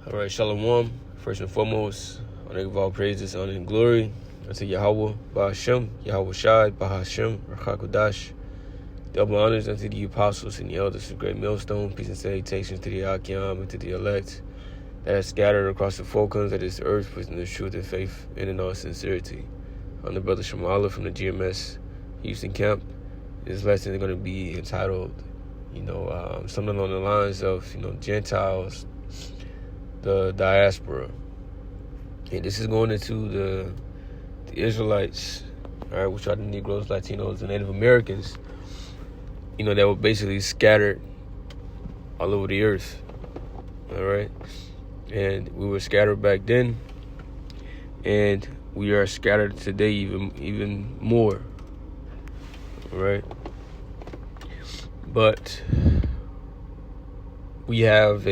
All right, Shalom. First and foremost, I give all praises, honor, and glory unto Yahweh, Ba'ashem, Yahweh Shai, Bahashem, Rachakodash. Double honors unto the apostles and the elders of Great Millstone. Peace and salutations to the Akim and to the elect that are scattered across the four corners of this earth within the truth and faith and in all sincerity. I'm the brother Shamala from the GMS Houston camp. This lesson is going to be entitled, something along the lines of, Gentiles, the Diaspora. And this is going into the Israelites, all right, which are the Negroes, Latinos, and Native Americans, that were basically scattered all over the earth, all right? And we were scattered back then, and we are scattered today even more, all right? But we have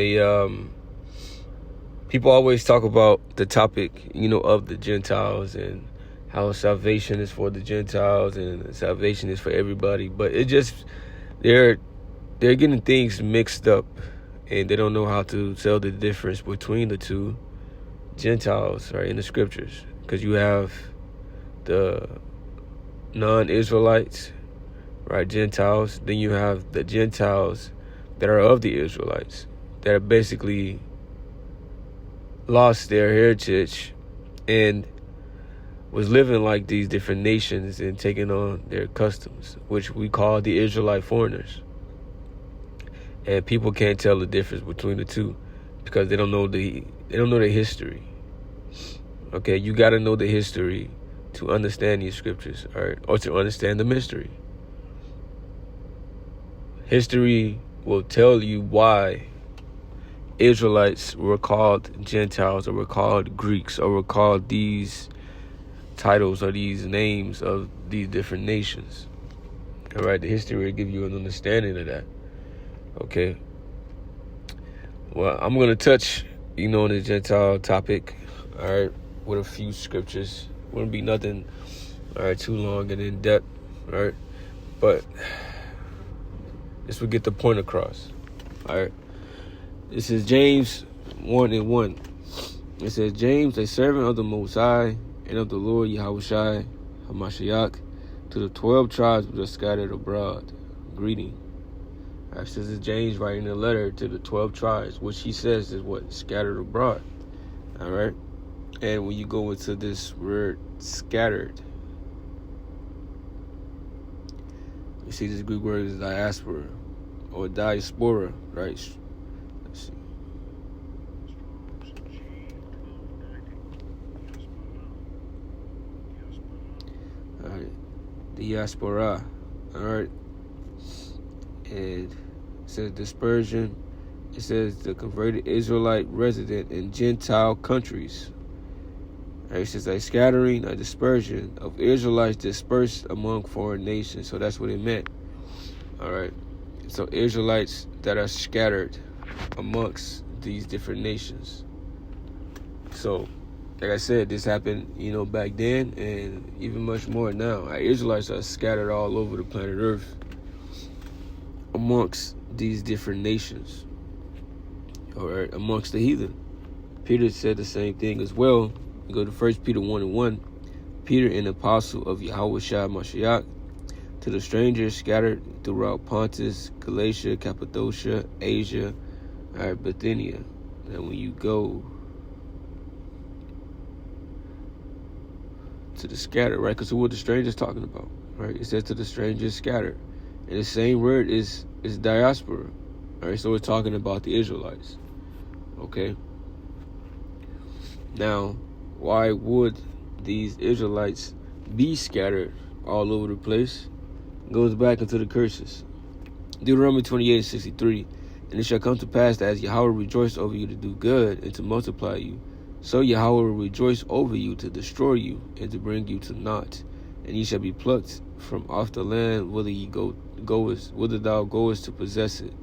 people always talk about the topic, of the Gentiles and how salvation is for the Gentiles and salvation is for everybody. But it just, they're getting things mixed up, and they don't know how to tell the difference between the two Gentiles, right, in the scriptures. Because you have the non-Israelites, right, Gentiles. Then you have the Gentiles that are of the Israelites, that are basically lost their heritage and was living like these different nations and taking on their customs, which we call the Israelite foreigners. And people can't tell the difference between the two because they don't know the history. Okay, you got to know the history to understand these scriptures, all right, or to understand the mystery. History will tell you why Israelites were called Gentiles, or were called Greeks, or were called these titles or these names of these different nations. All right, the history will give you an understanding of that. Okay. Well, I'm going to touch, on the Gentile topic, all right, with a few scriptures. Wouldn't be nothing, all right, too long and in depth, all right, but this will get the point across, all right. This is James 1:1. It says, James, a servant of the Most High and of the Lord Yahweh Shai, HaMashiach, to the 12 tribes which are scattered abroad. Greeting. All right, so this is James writing a letter to the 12 tribes, which he says is what? Scattered abroad. All right? And when you go into this word scattered, you see this Greek word is diaspora or diaspora, right? Let's see. All right, Diaspora. All right, and it says dispersion. It says the converted Israelite resident in Gentile countries. All right, it says a scattering, a dispersion of Israelites dispersed among foreign nations. So that's what it meant. All right, so Israelites that are scattered amongst these different nations. So, like I said, this happened, back then, and even much more now. Our Israelites are scattered all over the planet Earth amongst these different nations, or amongst the heathen. Peter said the same thing as well. You go to 1 Peter 1:1. Peter, an apostle of Yahweh Shai Mashiach, to the strangers scattered throughout Pontus, Galatia, Cappadocia, Asia, Bithynia. And when you go to the scattered, right? Because what the strangers talking about, right? It says to the strangers scattered, and the same word is diaspora, all right? So we're talking about the Israelites, okay? Now, why would these Israelites be scattered all over the place? It goes back into the curses. Deuteronomy 28:63. And it shall come to pass that as Yahweh rejoiced over you to do good and to multiply you, so Yahweh will rejoice over you to destroy you and to bring you to naught. And ye shall be plucked from off the land whither thou goest to possess it.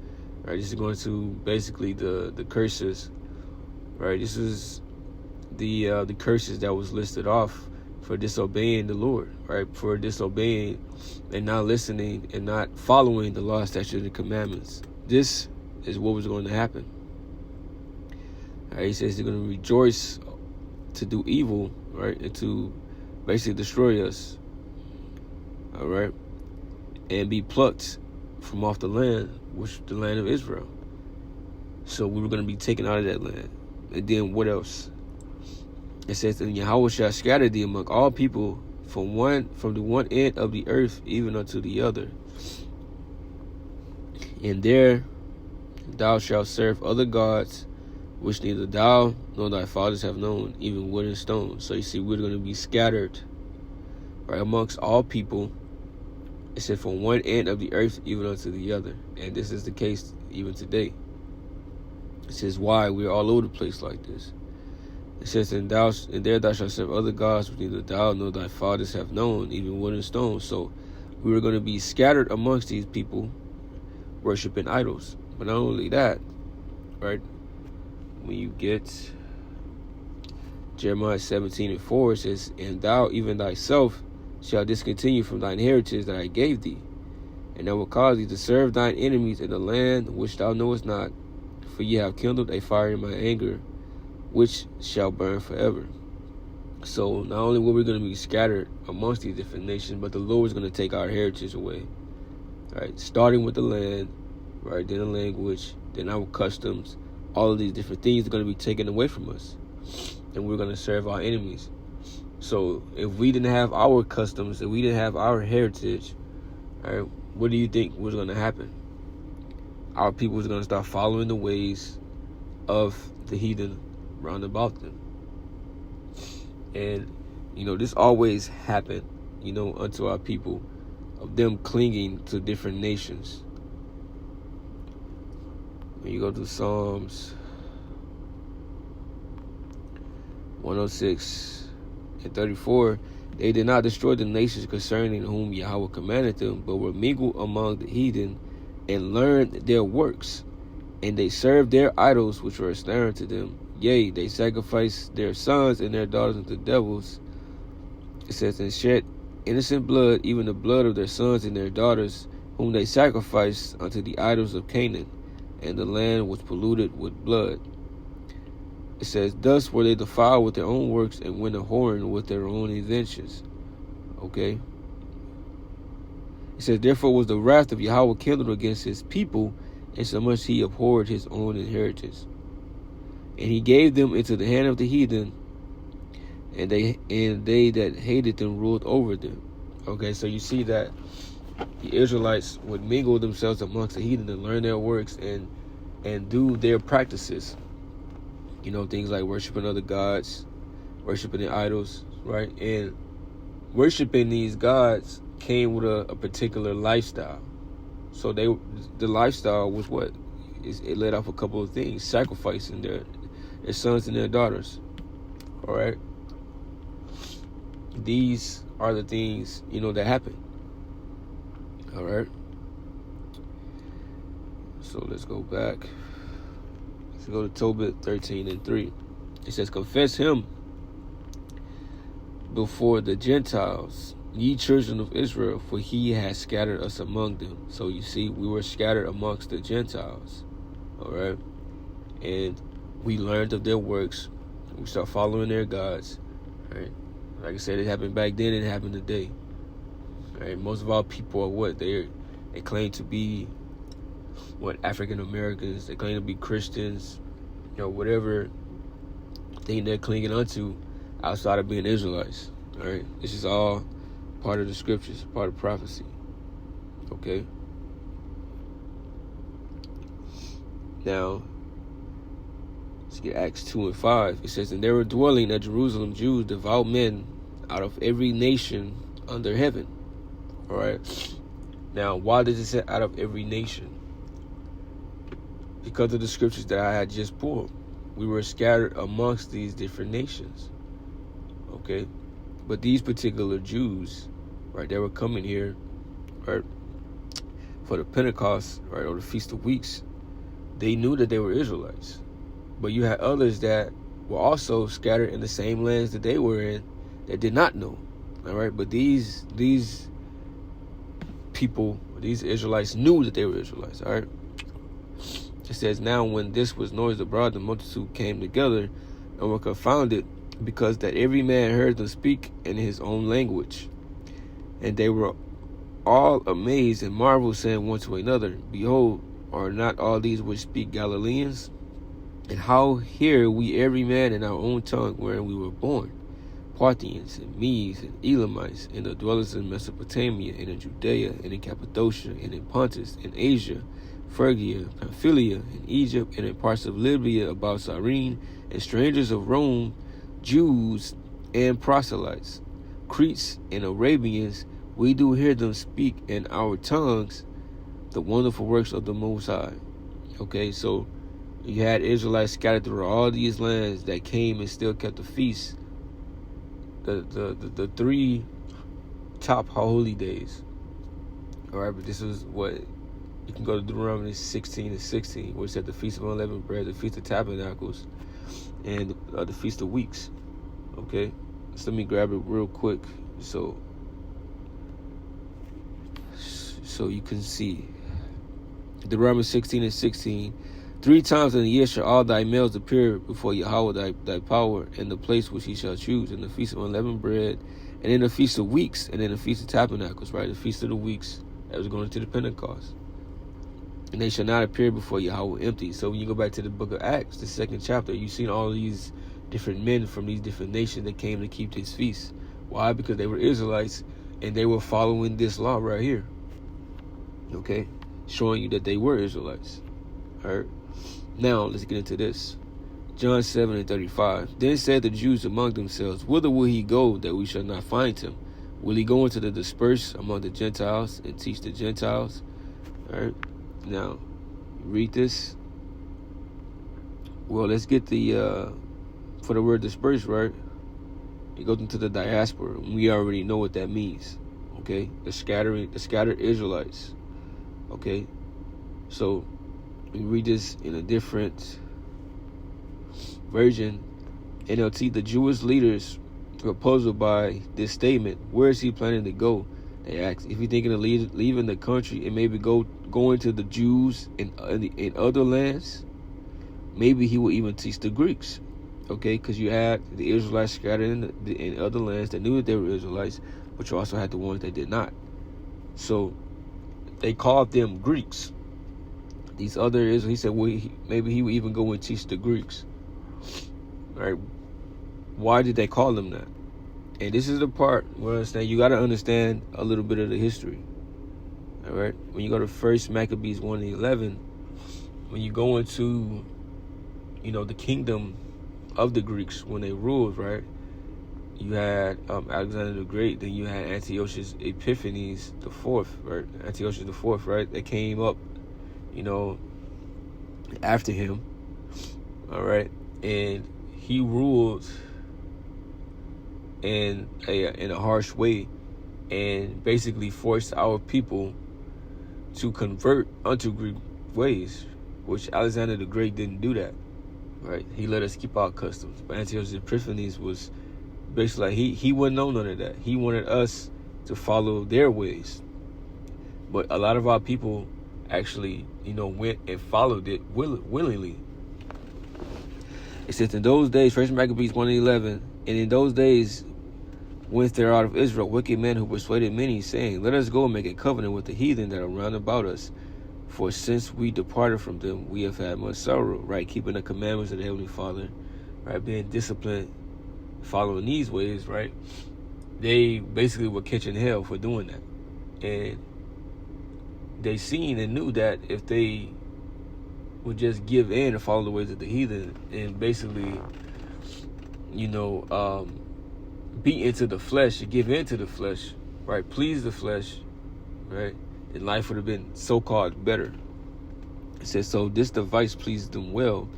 Right, this is going to basically the curses. Right, this is the curses that was listed off for disobeying the Lord, right? For disobeying and not listening and not following the law, statutes, and commandments. This is what was going to happen. Right? He says they're going to rejoice to do evil, right, and to basically destroy us, all right, and be plucked from off the land, which the land of Israel. So we were going to be taken out of that land. And then what else? It says, and Yahweh shall scatter thee among all people from the one end of the earth even unto the other. And there thou shalt serve other gods, which neither thou nor thy fathers have known, even wood and stone. So you see, we're going to be scattered, right, amongst all people. It said from one end of the earth even unto the other. And this is the case even today. It says why we're all over the place like this. It says, and there thou shalt serve other gods, which neither thou nor thy fathers have known, even wood and stone. So we were going to be scattered amongst these people worshiping idols. But not only that, right? When you get Jeremiah 17:4, it says, and thou even thyself shalt discontinue from thine heritage that I gave thee, and I will cause thee to serve thine enemies in the land which thou knowest not, for ye have kindled a fire in my anger, which shall burn forever. So not only were we going to be scattered amongst these different nations, but the Lord is going to take our heritage away, right? Starting with the land, right? Then the language, then our customs. All of these different things are going to be taken away from us, and we're going to serve our enemies. So if we didn't have our customs, if we didn't have our heritage, right, what do you think was going to happen? Our people was going to start following the ways of the heathen round about them. And, this always happened, unto our people, of them clinging to different nations. When you go to Psalms 106:34, they did not destroy the nations concerning whom Yahweh commanded them, but were mingled among the heathen and learned their works. And they served their idols, which were a snare unto them. Yea, they sacrificed their sons and their daughters unto devils. It says, and shed innocent blood, even the blood of their sons and their daughters, whom they sacrificed unto the idols of Canaan, and the land was polluted with blood. It says, thus were they defiled with their own works, and went a-whoring with their own inventions. Okay? It says, therefore was the wrath of Yahweh kindled against his people, insomuch he abhorred his own inheritance. And he gave them into the hand of the heathen, and they that hated them ruled over them. Okay, so you see that the Israelites would mingle themselves amongst the heathen and learn their works and do their practices. Things like worshiping other gods, worshiping the idols, right? And worshiping these gods came with a particular lifestyle. So the lifestyle was what? It led off a couple of things: sacrificing their sons and their daughters. All right. These are the things that happen. All right. So let's go back. Let's go to Tobit 13:3. It says, confess him before the Gentiles, ye children of Israel, for he has scattered us among them. So you see, we were scattered amongst the Gentiles. All right. And we learned of their works. We start following their gods. Right. Like I said, it happened back then, it happened today. Right. Most of our people are what? They claim to be African Americans. They claim to be Christians. Whatever thing they're clinging onto outside of being Israelites. All right. This is all part of the scriptures, part of prophecy. Okay. Now, let's get Acts 2:5. It says, and there were dwelling at Jerusalem Jews, devout men, out of every nation under heaven. All right. Now, why does it say out of every nation? Because of the scriptures that I had just pulled. We were scattered amongst these different nations. Okay. But these particular Jews, right, they were coming here, right, for the Pentecost, right, or the Feast of Weeks. They knew that they were Israelites. But you had others that were also scattered in the same lands that they were in that did not know. All right. But these people, these Israelites knew that they were Israelites. All right. It says, now when this was noised abroad, the multitude came together and were confounded, because that every man heard them speak in his own language. And they were all amazed and marveled, saying one to another, behold, are not all these which speak Galileans? And how hear we every man in our own tongue wherein we were born? Parthians and Medes and Elamites, and the dwellers in Mesopotamia, and in Judea, and in Cappadocia, and in Pontus, and Asia, Phrygia, Pamphylia, and Egypt, and in parts of Libya about Cyrene, and strangers of Rome, Jews and proselytes, Cretes and Arabians, we do hear them speak in our tongues the wonderful works of the Most High. Okay, so you had Israelites scattered through all these lands that came and still kept the feast. The three top holy days. All right, but this is what you can go to Deuteronomy 16:16, where it said the Feast of Unleavened Bread, the Feast of Tabernacles, and the Feast of Weeks. Okay, so let me grab it real quick so you can see. Deuteronomy 16:16. 3 times in the year shall all thy males appear before Yahweh thy power, in the place which he shall choose, in the Feast of Unleavened Bread, and in the Feast of Weeks, and in the Feast of Tabernacles, right? The Feast of the Weeks that was going into the Pentecost. And they shall not appear before Yahweh empty. So when you go back to the book of Acts, the 2nd chapter, you've seen all these different men from these different nations that came to keep this feast. Why? Because they were Israelites, and they were following this law right here. Okay? Showing you that they were Israelites. All right? Now, let's get into this. John 7:35. Then said the Jews among themselves, whither will he go that we shall not find him? Will he go into the dispersed among the Gentiles and teach the Gentiles? All right. Now, read this. Well, let's get the, for the word dispersed, right? It goes into the diaspora. We already know what that means. Okay. The scattered Israelites. Okay. So, we read this in a different version. NLT, the Jewish leaders were puzzled by this statement. Where is he planning to go? They asked. If he's thinking of leaving the country and maybe going to the Jews in other lands, maybe he will even teach the Greeks. Okay, because you had the Israelites scattered in other lands that knew that they were Israelites, but you also had the ones that did not. So they called them Greeks. These other Israelites, he said, well, maybe he would even go and teach the Greeks. All right. Why did they call them that? And this is the part where you got to understand a little bit of the history. All right. When you go to 1 Maccabees 1:11, when you go into, the kingdom of the Greeks when they ruled, right? You had Alexander the Great, then you had Antiochus Epiphanes the Fourth, right? Antiochus the Fourth, right? That came up, after him. All right. And he ruled in a harsh way and basically forced our people to convert unto Greek ways, which Alexander the Great didn't do that, right? He let us keep our customs. But Antiochus Epiphanes was basically like he wouldn't know none of that. He wanted us to follow their ways. But a lot of our people actually, went and followed it willingly. It says, in those days, 1 Maccabees 1:11, and in those days went there out of Israel wicked men who persuaded many, saying, let us go and make a covenant with the heathen that are round about us. For since we departed from them, we have had much sorrow, right? Keeping the commandments of the Heavenly Father, right? Being disciplined, following these ways, right? They basically were catching hell for doing that. And they seen and knew that if they would just give in and follow the ways of the heathen and basically, be into the flesh, give into the flesh, right? Please the flesh, right? And life would have been so-called better. It says, so this device pleased them well.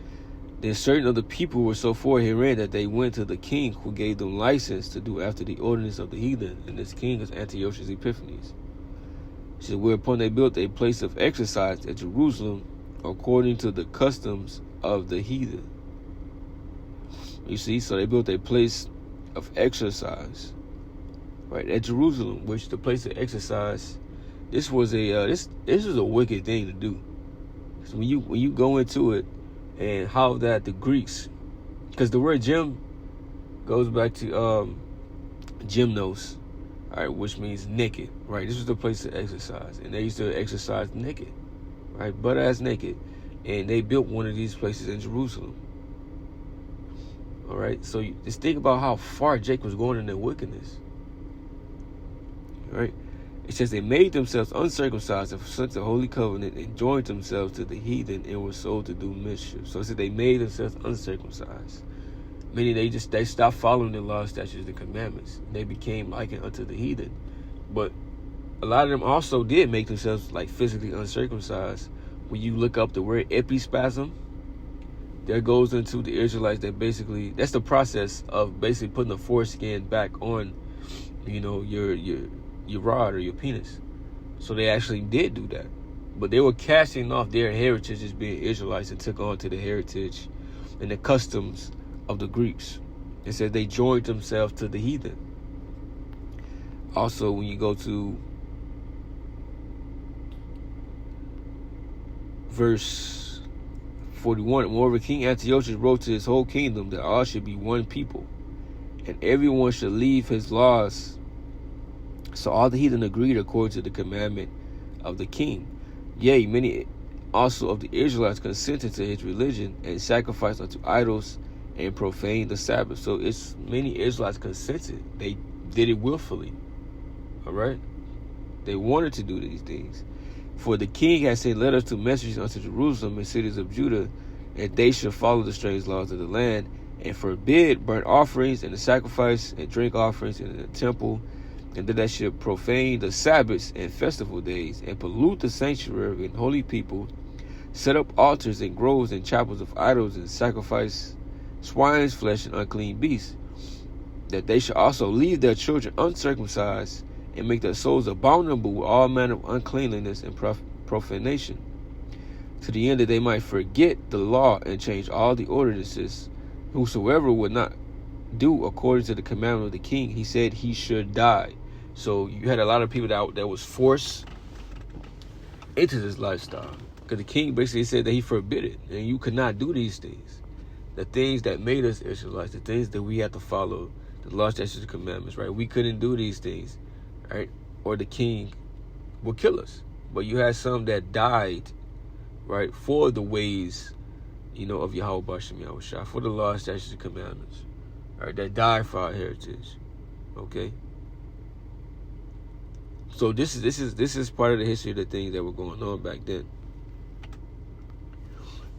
Then certain of the people were so for herein that they went to the king, who gave them license to do after the ordinance of the heathen. And this king is Antiochus Epiphanes. It says, whereupon they built a place of exercise at Jerusalem, according to the customs of the heathen. You see, so they built a place of exercise, right, at Jerusalem, which the place of exercise, this was a this is a wicked thing to do. So when you go into it, and how that the Greeks, because the word gym goes back to gymnos, all right, which means naked, right? This was the place to exercise, and they used to exercise naked, right, butt ass naked, and they built one of these places in Jerusalem. All right, so just think about how far Jake was going in their wickedness. All right, it says they made themselves uncircumcised and forsook the holy covenant and joined themselves to the heathen and were sold to do mischief. So it said they made themselves uncircumcised, meaning they stopped following the law, statutes, and commandments. They became likened unto the heathen. But a lot of them also did make themselves like physically uncircumcised. When you look up the word epispasm, that goes into the Israelites that basically, that's the process of basically putting the foreskin back on, your rod or your penis. So they actually did do that. But they were casting off their heritage as being Israelites and took on to the heritage and the customs of the Greeks. It said they joined themselves to the heathen. Also, when you go to verse 41, moreover, King Antiochus wrote to his whole kingdom that all should be one people, and everyone should leave his laws. So all the heathen agreed according to the commandment of the king. Yea, many also of the Israelites consented to his religion and sacrificed unto idols and profaned the Sabbath. So it's many Israelites consented. They did it willfully. All right? They wanted to do these things. For the king had sent letters to messengers unto Jerusalem and cities of Judah, and they should follow the strange laws of the land, and forbid burnt offerings and the sacrifice and drink offerings in the temple, and that they should profane the Sabbaths and festival days, and pollute the sanctuary and holy people, set up altars and groves and chapels of idols, and sacrifice swine's flesh and unclean beasts, that they should also leave their children uncircumcised, and make their souls abominable with all manner of uncleanliness and profanation, to the end that they might forget the law and change all the ordinances. Whosoever would not do according to the commandment of the king, he said he should die. So you had a lot of people that was forced into this lifestyle, because the king basically said that he forbid it, and you could not do these things. The things that made us Israelites, the things that we had to follow, the law, statutes, and commandments, right? We couldn't do these things, right? Or the king would kill us. But you had some that died, right, for the ways, of Yahweh Bashem Yahushua, for the law, statutes, and commandments, right? That died for our heritage, okay? So this is part of the history of the things that were going on back then.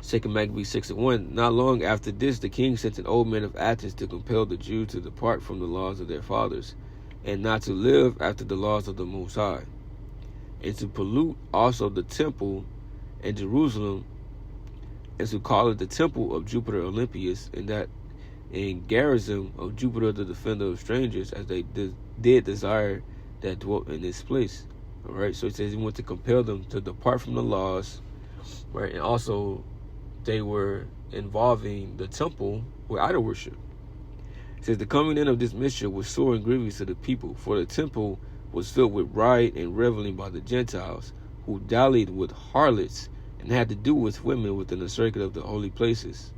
2 Maccabees 6:1. Not long after this, the king sent an old man of Athens to compel the Jews to depart from the laws of their fathers, and not to live after the laws of the Most High, and to pollute also the temple in Jerusalem, and to call it the temple of Jupiter Olympius, and that in garrison of Jupiter the defender of strangers, as they did desire that dwelt in this place. All right, so it says he wanted to compel them to depart from the laws, right? And also they were involving the temple with idol worship. It says the coming in of this mischief was sore and grievous to the people, for the temple was filled with riot and reveling by the Gentiles, who dallied with harlots and had to do with women within the circuit of the holy places,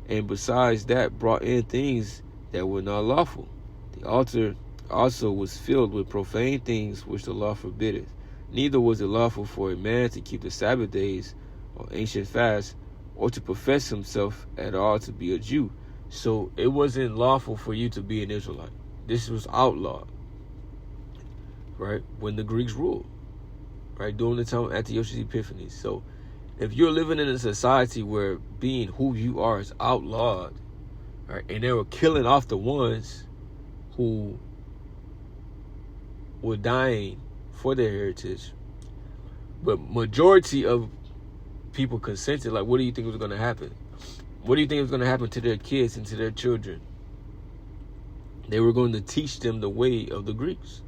and besides that brought in things that were not lawful. The altar also was filled with profane things which the law forbiddeth. Neither was it lawful for a man to keep the Sabbath days or ancient fasts, or to profess himself at all to be a Jew. So it wasn't lawful for you to be an Israelite. This was outlawed, right, when the Greeks ruled, right, during the time of Antiochus Epiphanes. So if you're living in a society where being who you are is outlawed, right, and they were killing off the ones who were dying for their heritage, but majority of people consented, like, what do you think was going to happen? What do you think was going to happen to their kids and to their children? They were going to teach them the way of the Greeks,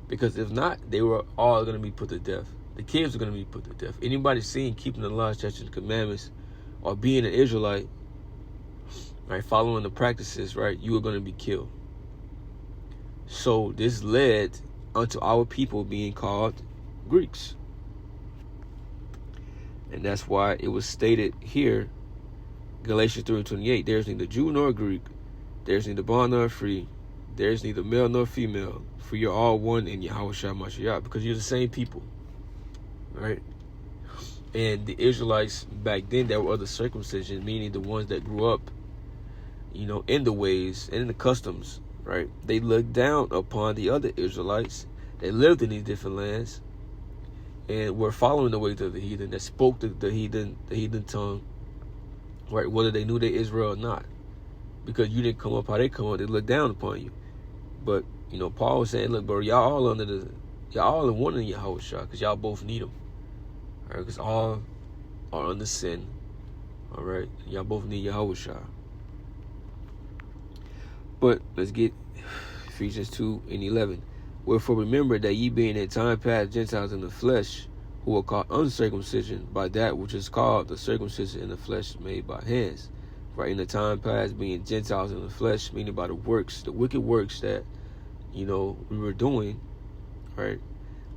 because if not, they were all going to be put to death. The kids are going to be put to death. Anybody seen keeping the laws, statutes, and commandments, or being an Israelite, right, following the practices, right, you are going to be killed. So this led unto our people being called Greeks. And that's why it was stated here, Galatians 3:28, there's neither Jew nor Greek, there's neither bond nor free, there's neither male nor female, for you're all one in Yahweh Shai Mashiach, because you're the same people, right? And the Israelites back then, there were other circumcision, meaning the ones that grew up, in the ways and in the customs, right? They looked down upon the other Israelites that lived in these different lands and were following the ways of the heathen, that spoke the heathen tongue, right? Whether they knew they Israel or not, because you didn't come up how they come up, they looked down upon you. But Paul was saying, look, bro, y'all all in one in Yahweh Shai, because y'all both need him, all right? Because all are under sin, all right? Y'all both need Yahweh Shai. But let's get Ephesians 2:11. Wherefore remember that ye being in time past Gentiles in the flesh, who are called uncircumcision by that which is called the circumcision in the flesh made by hands. Right, in the time past being Gentiles in the flesh, meaning by the works, the wicked works that, we were doing, right?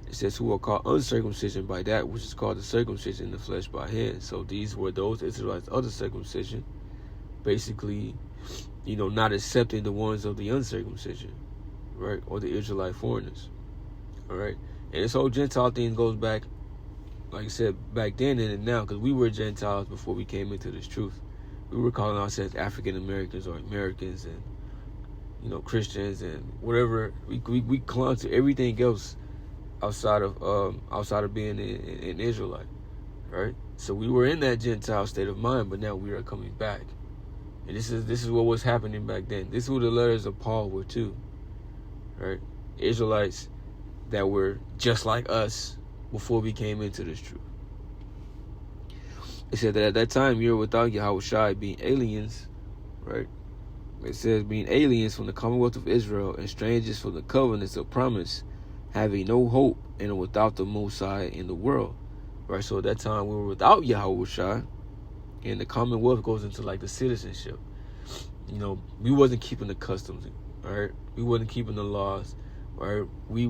It says who are called uncircumcision by that which is called the circumcision in the flesh by hands. So these were those Israelites of the circumcision, basically, not accepting the ones of the uncircumcision, right? Or the Israelite foreigners, all right? And this whole Gentile thing goes back, like I said, back then and now, because we were Gentiles before we came into this truth. We were calling ourselves African Americans or Americans and, Christians and whatever. We clung to everything else outside of being an Israelite, right? So we were in that Gentile state of mind, but now we are coming back. And this is what was happening back then. This is what the letters of Paul were too, right? Israelites that were just like us before we came into this truth. It said that at that time you were without Yahweh Shai, being aliens, right? It says being aliens from the commonwealth of Israel and strangers from the covenants of promise, having no hope and without the Most High in the world, right? So at that time we were without Yahweh Shai. And the commonwealth goes into like the citizenship. We wasn't keeping the customs, right? We wasn't keeping the laws, right? We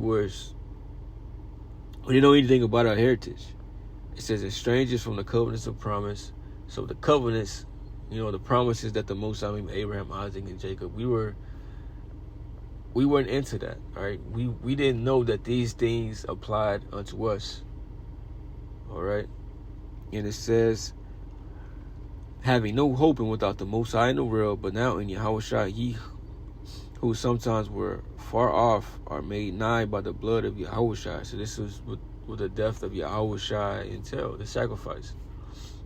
didn't know anything about our heritage. It says, "And strangers from the covenants of promise." So the covenants, the promises that the Most High made Abraham, Isaac, and Jacob. We weren't into that, right? We didn't know that these things applied unto us. All right, and it says, having no hope and without the Most High in the world, but now in Yahweh Shai, ye who sometimes were far off are made nigh by the blood of Yahweh Shai. So this is what the death of Yahweh Shai entailed, the sacrifice,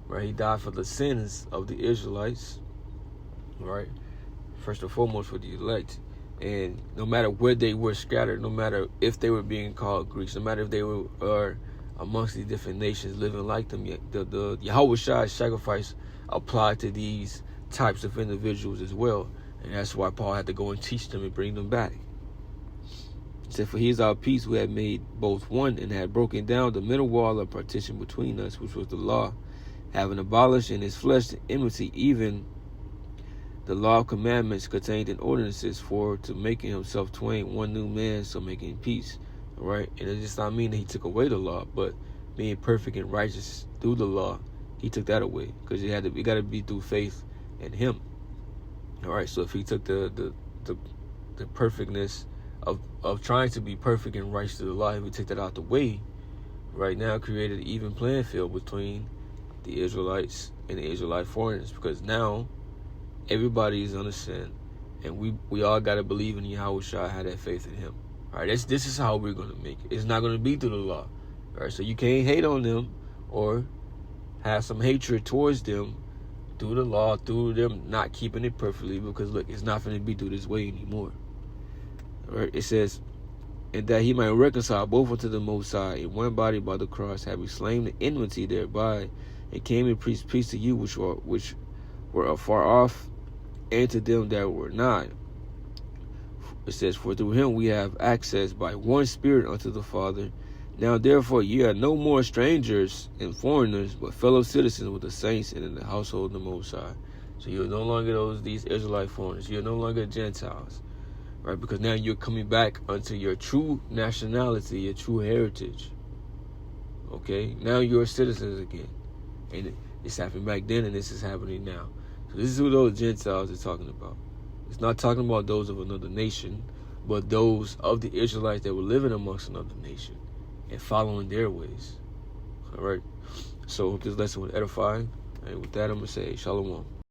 right? He died for the sins of the Israelites, right? First and foremost for the elect. And no matter where they were scattered, no matter if they were being called Greeks, no matter if they were amongst these different nations living like them, the Yahweh Shai sacrifice applied to these types of individuals as well. And that's why Paul had to go and teach them and bring them back. He said, for he is our peace, who had made both one and had broken down the middle wall of partition between us, which was the law, having abolished in his flesh the enmity, even the law of commandments contained in ordinances, for to making himself twain one new man, so making peace. All right? And it does not mean that he took away the law, but being perfect and righteous through the law, he took that away, because it got to be through faith in him. All right, so if he took the perfectness of trying to be perfect and righteous to the law, if he took that out the way, right now created an even playing field between the Israelites and the Israelite foreigners, because now everybody is under sin, and we all got to believe in Yahweh Shai, have that faith in him. All right, this is how we're going to make it. It's not going to be through the law. All right, so you can't hate on them or have some hatred towards them through the law, through them not keeping it perfectly, because look, it's not going to be through this way anymore. All right, it says, and that he might reconcile both unto the Most High in one body by the cross, having slain the enmity thereby, and came and preached peace to you which were afar off, and to them that were nigh. It says, for through him we have access by one Spirit unto the Father. Now therefore ye are no more strangers and foreigners, but fellow citizens with the saints and in the household of the Most High. So you're no longer these Israelite foreigners. You're no longer Gentiles, right? Because now you're coming back unto your true nationality, your true heritage. Okay? Now you're citizens again. And it's happened back then, and this is happening now. So this is who those Gentiles are talking about. It's not talking about those of another nation, but those of the Israelites that were living amongst another nation and following their ways. All right. So hope this lesson was edifying. And with that, I'm going to say shalom.